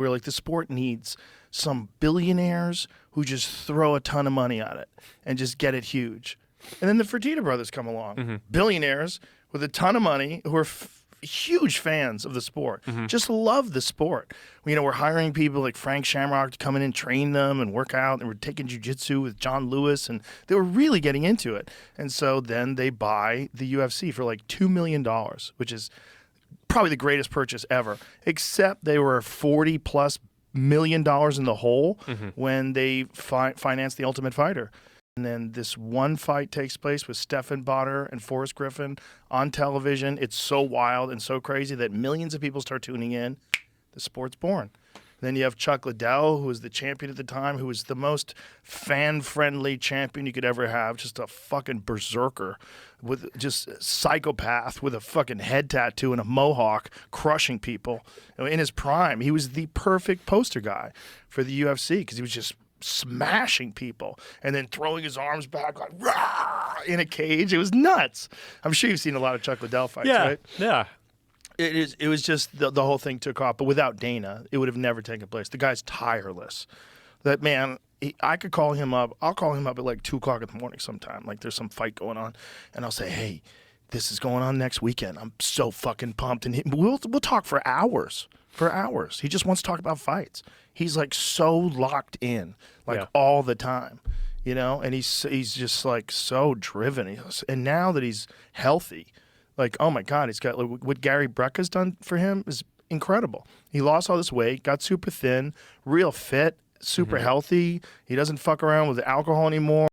We're like, the sport needs some billionaires who just throw a ton of money at it and just get it huge. And then the Fertitta brothers come along, billionaires with a ton of money who are huge fans of the sport, just love the sport. You know, we're hiring people like Frank Shamrock to come in and train them and work out, and we're taking jiu-jitsu with John Lewis, and they were really getting into it. And so then they buy the UFC for like $2 million, which is probably the greatest purchase ever, except they were $40+ million in the hole when they financed The Ultimate Fighter. And then this one fight takes place with Stephan Bonnar and Forrest Griffin on television. It's so wild and so crazy that millions of people start tuning in. The sport's born. Then you have Chuck Liddell, who was the champion at the time, who was the most fan-friendly champion you could ever have, just a fucking berserker, with just a psychopath with a fucking head tattoo and a mohawk, crushing people. In his prime, he was the perfect poster guy for the UFC because he was just smashing people and then throwing his arms back like rah in a cage. It was nuts. I'm sure you've seen a lot of Chuck Liddell fights, right? Yeah. It was just the whole thing took off, but without Dana, it would have never taken place. The guy's tireless. That man, I could call him up. I'll call him up at like 2 o'clock in the morning sometime. Like there's some fight going on, and I'll say, hey, this is going on next weekend. I'm so fucking pumped, and we'll talk for hours. For hours. He just wants to talk about fights. He's like so locked in, like all the time, you know. And he's just like so driven. And now that he's healthy, like, oh my God, he's got like, what Gary Brecka's done for him is incredible. He lost all this weight, got super thin, real fit, super healthy. He doesn't fuck around with alcohol anymore.